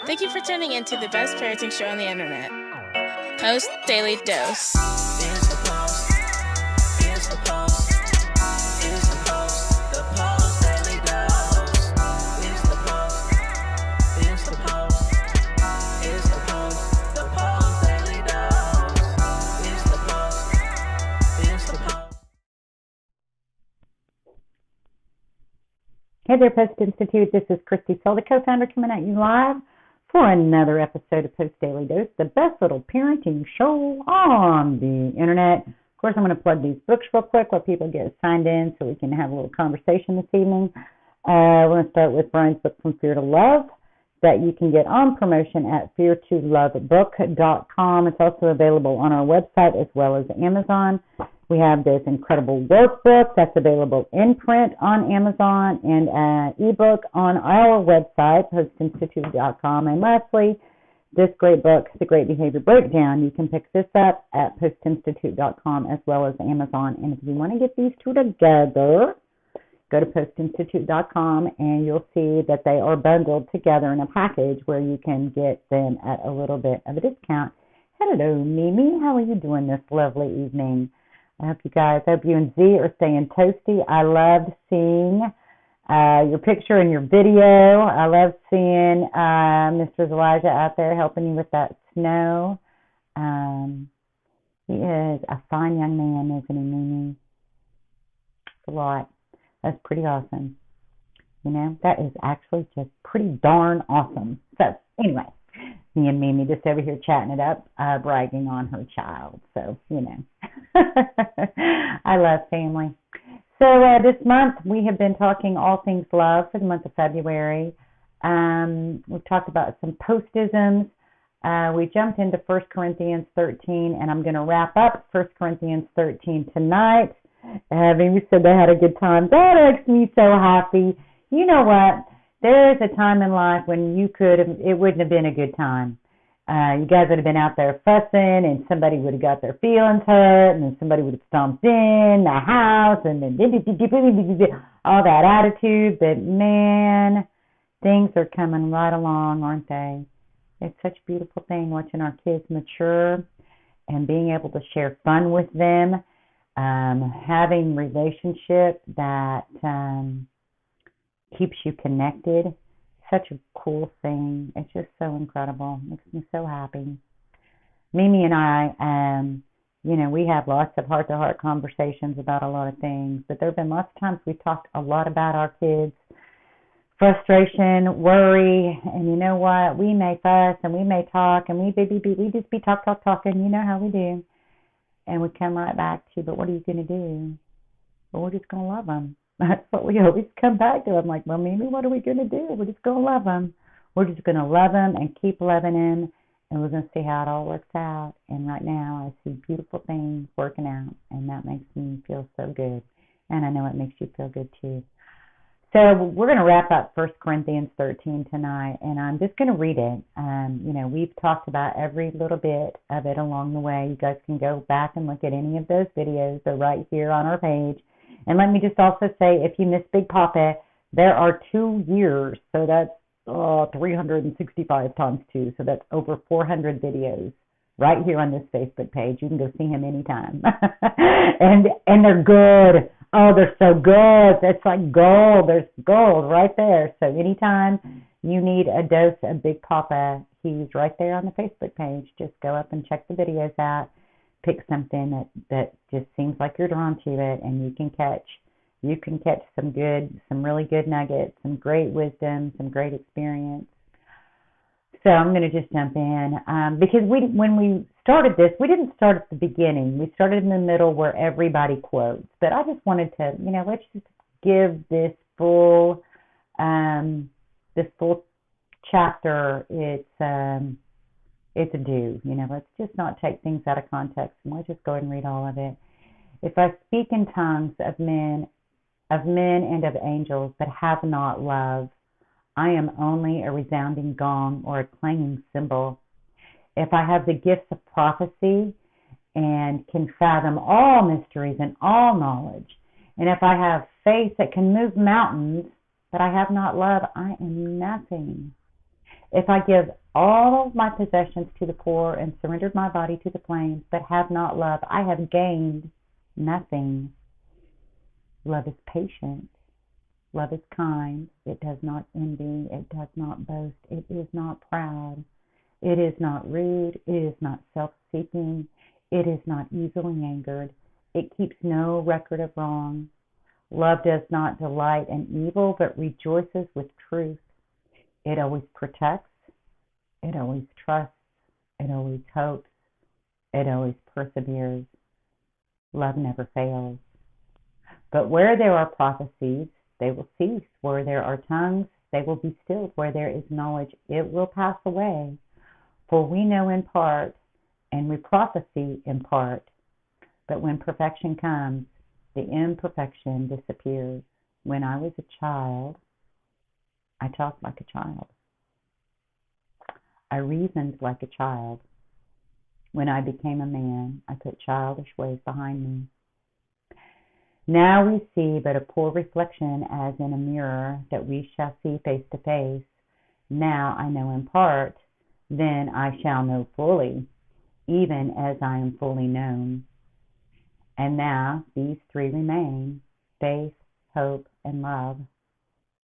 Thank you for tuning in to the best parenting show on the internet, Post Daily Dose. It's the Post. It's the Post. It's the Post. The Post Daily Dose. It's the Post. It's the Post. It's the Post. The Post Daily Dose. It's the Post. It's the Post. Hey there, Post+Institute. This is Kristi, Saul, the co-founder, coming at you live for another episode of Post Daily Dose, the best little parenting show on the internet. Of course, I'm going to plug these books real quick while people get signed in so we can have a little conversation this evening. We're going to start with Brian's book, From Fear to Love, that you can get on promotion at feartolovebook.com. It's also available on our website as well as Amazon. We have this incredible workbook that's available in print on Amazon and an ebook on our website, postinstitute.com. And lastly, this great book, The Great Behavior Breakdown. You can pick this up at postinstitute.com as well as Amazon. And if you want to get these two together, go to postinstitute.com and you'll see that they are bundled together in a package where you can get them at a little bit of a discount. Hello, Mimi. How are you doing this lovely evening? I hope you and Z are staying toasty. I loved seeing your picture and your video. I love seeing Mr. Elijah out there helping you with that snow. He is a fine young man, isn't he, Mimi? It's a lot. That's pretty awesome. You know, that is actually just pretty darn awesome. So, anyway, me and Mimi just over here chatting it up, bragging on her child. So, you know, I love family. So, this month we have been talking all things love for the month of February. We've talked about some post-isms. We jumped into 1 Corinthians 13, and I'm going to wrap up 1 Corinthians 13 tonight. Mimi said they had a good time. That makes me so happy. You know what? There is a time in life when it wouldn't have been a good time. You guys would have been out there fussing, and somebody would have got their feelings hurt, and then somebody would have stomped in the house, and then all that attitude. But man, things are coming right along, aren't they? It's such a beautiful thing watching our kids mature and being able to share fun with them. Having relationship that keeps you connected, such a cool thing. It's just so incredible. Makes me so happy. Mimi and I, we have lots of heart-to-heart conversations about a lot of things, but there have been lots of times we talked a lot about our kids, frustration, worry, and you know what? We may fuss and we may talk, and we just be talking. You know how we do. And we come right back to, but what are you going to do? Well, we're just going to love them. That's what we always come back to. I'm like, well, Mimi, what are we going to do? We're just going to love them. We're just going to love them and keep loving them, and we're going to see how it all works out. And right now I see beautiful things working out, and that makes me feel so good. And I know it makes you feel good too. So we're going to wrap up 1 Corinthians 13 tonight, and I'm just going to read it. We've talked about every little bit of it along the way. You guys can go back and look at any of those videos. They're right here on our page. And let me just also say, if you missed Big Papa, there are 2 years, so that's 365 times 2, so that's over 400 videos right here on this Facebook page. You can go see him anytime. and they're good. Oh, they're so good. It's like gold. There's gold right there. So anytime you need a dose of Big Papa, he's right there on the Facebook page. Just go up and check the videos out. Pick something that just seems like you're drawn to it, and you can catch some really good nuggets, some great wisdom, some great experience. So I'm going to just jump in because when we started this, we didn't start at the beginning. We started in the middle where everybody quotes. But I just wanted to, let's just give this full chapter its due. Let's just not take things out of context, and let's just go ahead and read all of it. If I speak in tongues of men and of angels, but have not love, I am only a resounding gong or a clanging cymbal. If I have the gifts of prophecy and can fathom all mysteries and all knowledge, and if I have faith that can move mountains, but I have not love, I am nothing. If I give all my possessions to the poor and surrendered my body to the flames, but have not love, I have gained nothing. Love is patient. Love is kind. It does not envy. It does not boast. It is not proud. It is not rude. It is not self-seeking. It is not easily angered. It keeps no record of wrong. Love does not delight in evil, but rejoices with truth. It always protects. It always trusts. It always hopes. It always perseveres. Love never fails. But where there are prophecies, they will cease. Where there are tongues, they will be stilled. Where there is knowledge, it will pass away. For we know in part, and we prophesy in part. But when perfection comes, the imperfection disappears. When I was a child, I talked like a child. I reasoned like a child. When I became a man, I put childish ways behind me. Now we see but a poor reflection as in a mirror, that we shall see face to face. Now I know in part, then I shall know fully, even as I am fully known. And now these three remain, faith, hope, and love.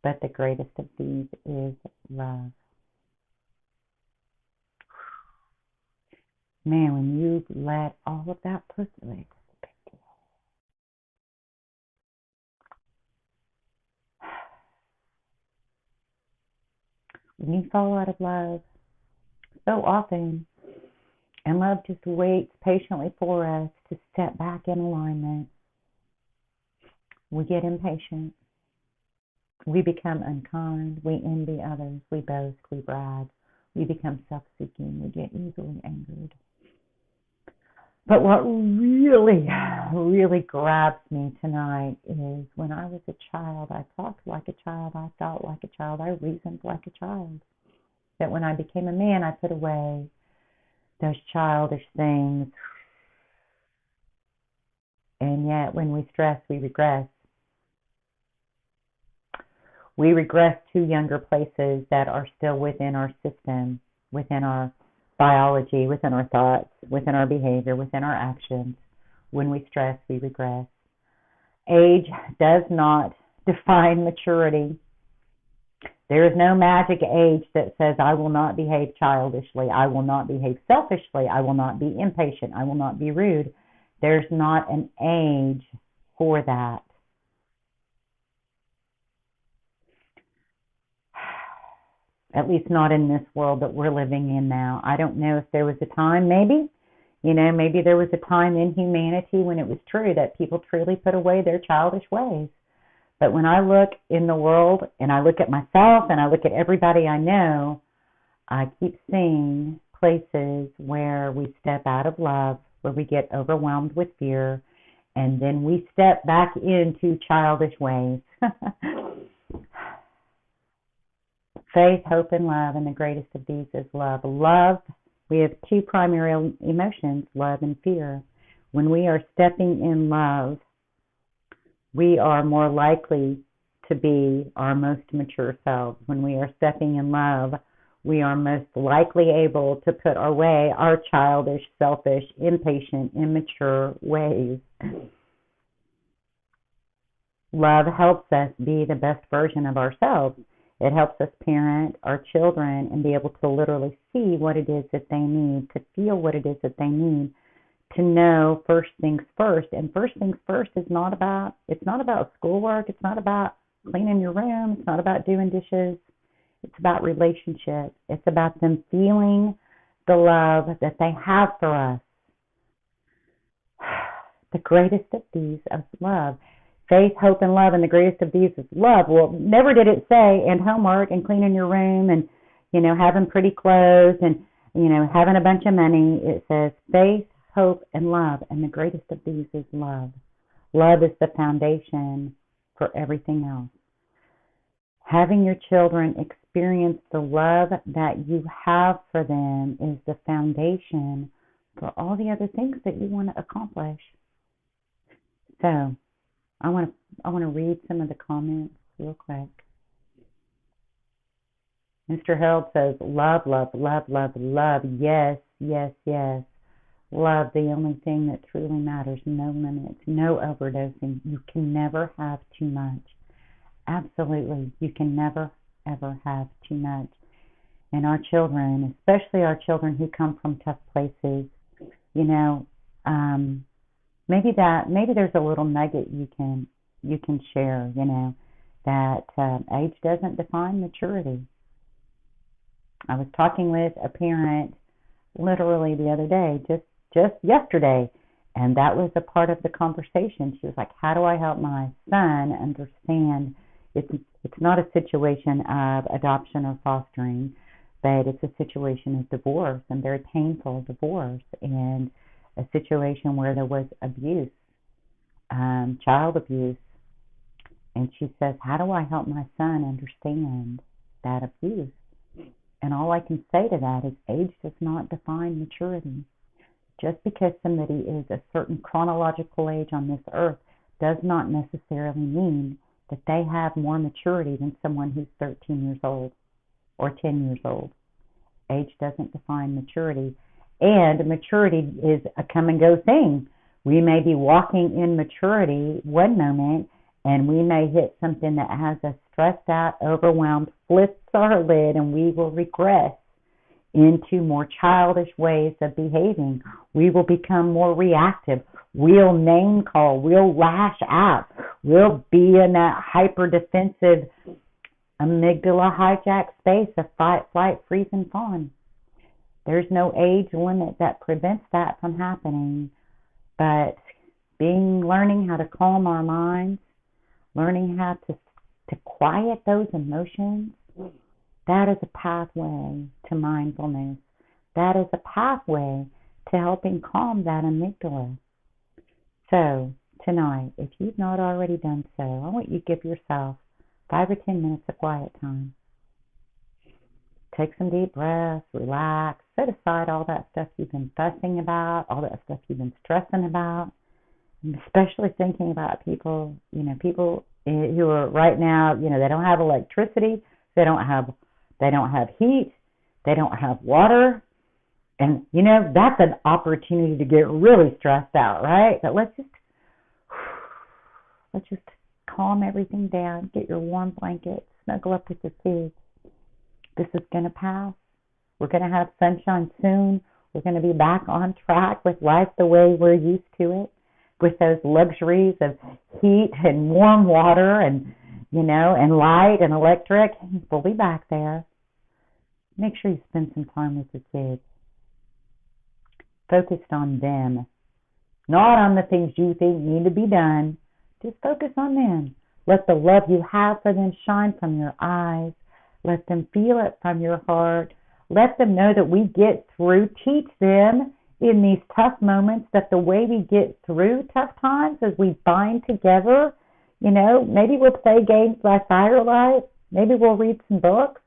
But the greatest of these is love. Man, when you let all of that percolate, when you fall out of love, so often, and love just waits patiently for us to step back in alignment, we get impatient. We become unkind. We envy others. We boast. We brag. We become self-seeking. We get easily angered. But what really, really grabs me tonight is when I was a child, I talked like a child. I thought like a child. I reasoned like a child. That when I became a man, I put away those childish things. And yet, when we stress, we regress. We regress to younger places that are still within our system, within our biology, within our thoughts, within our behavior, within our actions. When we stress, we regress. Age does not define maturity. There is no magic age that says, I will not behave childishly, I will not behave selfishly, I will not be impatient, I will not be rude. There's not an age for that. At least not in this world that we're living in now. I don't know if there was a time, maybe there was a time in humanity when it was true that people truly put away their childish ways. But when I look in the world and I look at myself and I look at everybody I know, I keep seeing places where we step out of love, where we get overwhelmed with fear, and then we step back into childish ways. Faith, hope, and love, and the greatest of these is love. Love, we have two primary emotions, love and fear. When we are stepping in love, we are more likely to be our most mature selves. When we are stepping in love, we are most likely able to put away our childish, selfish, impatient, immature ways. Love helps us be the best version of ourselves. It helps us parent our children and be able to literally see what it is that they need, to feel what it is that they need, to know first things first. And first things first is not about schoolwork. It's not about cleaning your room. It's not about doing dishes. It's about relationship. It's about them feeling the love that they have for us. The greatest of these is love. Faith, hope, and love, and the greatest of these is love. Well, never did it say, and homework, and cleaning your room, and, having pretty clothes, and, having a bunch of money. It says faith, hope, and love, and the greatest of these is love. Love is the foundation for everything else. Having your children experience the love that you have for them is the foundation for all the other things that you want to accomplish. So, I want to read some of the comments real quick. Mr. Harold says, love, love, love, love, love. Yes, yes, yes. Love, the only thing that truly matters. No limits, no overdosing. You can never have too much. Absolutely. You can never, ever have too much. And our children, especially our children who come from tough places, you know, maybe there's a little nugget you can share, you know, that age doesn't define maturity. I was talking with a parent literally the other day, just yesterday, and that was a part of the conversation. She was like, how do I help my son understand it's not a situation of adoption or fostering, but it's a situation of divorce, and very painful divorce, and a situation where there was abuse, child abuse. And she says, how do I help my son understand that abuse? And all I can say to that is age does not define maturity. Just because somebody is a certain chronological age on this earth does not necessarily mean that they have more maturity than someone who's 13 years old or 10 years old. Age doesn't define maturity. And maturity is a come and go thing. We may be walking in maturity one moment, and we may hit something that has us stressed out, overwhelmed, flips our lid, and we will regress into more childish ways of behaving. We will become more reactive. We'll name call. We'll lash out. We'll be in that hyper defensive amygdala hijack space of fight, flight, freeze, and fawn. There's no age limit that prevents that from happening, but learning how to calm our minds, learning how to quiet those emotions, that is a pathway to mindfulness. That is a pathway to helping calm that amygdala. So, tonight, if you've not already done so, I want you to give yourself 5 or 10 minutes of quiet time. Take some deep breaths, relax, set aside all that stuff you've been fussing about, all that stuff you've been stressing about, and especially thinking about people who are right now, they don't have electricity, they don't have heat, they don't have water, and that's an opportunity to get really stressed out, right? But let's just calm everything down, get your warm blanket, snuggle up with your kids. This is going to pass. We're going to have sunshine soon. We're going to be back on track with life the way we're used to it, with those luxuries of heat and warm water and light and electric. We'll be back there. Make sure you spend some time with your kids, focused on them, not on the things you think need to be done. Just focus on them. Let the love you have for them shine from your eyes. Let them feel it from your heart. Let them know that we get through. Teach them in these tough moments that the way we get through tough times is we bind together. Maybe we'll play games by firelight. Maybe we'll read some books.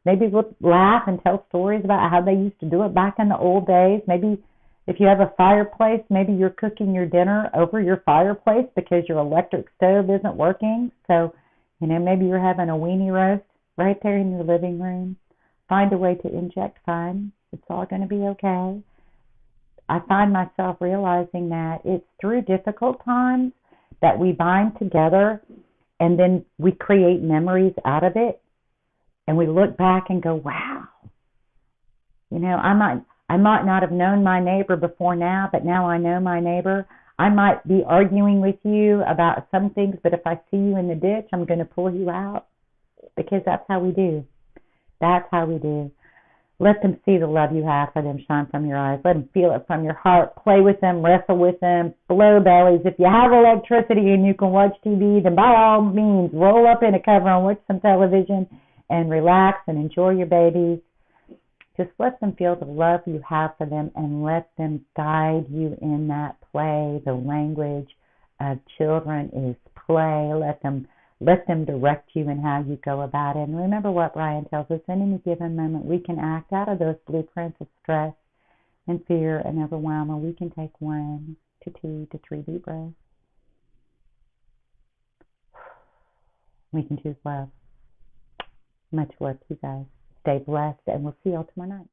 Maybe we'll laugh and tell stories about how they used to do it back in the old days. Maybe if you have a fireplace, maybe you're cooking your dinner over your fireplace because your electric stove isn't working. So, maybe you're having a weenie roast right there in your living room. Find a way to inject fun. It's all going to be okay. I find myself realizing that it's through difficult times that we bind together, and then we create memories out of it, and we look back and go, wow. I might not have known my neighbor before now, but now I know my neighbor. I might be arguing with you about some things, but if I see you in the ditch, I'm going to pull you out, because that's how we do. That's how we do. Let them see the love you have for them shine from your eyes. Let them feel it from your heart. Play with them, wrestle with them, blow bellies. If you have electricity and you can watch TV, then by all means, roll up in a cover and watch some television and relax and enjoy your babies. Just let them feel the love you have for them, and let them guide you in that play. The language of children is play. Let them direct you in how you go about it. And remember what Brian tells us, in any given moment, we can act out of those blueprints of stress and fear and overwhelm, and we can take 1 to 2 to 3 deep breaths. We can choose love. Much love to you guys. Stay blessed, and we'll see y'all tomorrow night.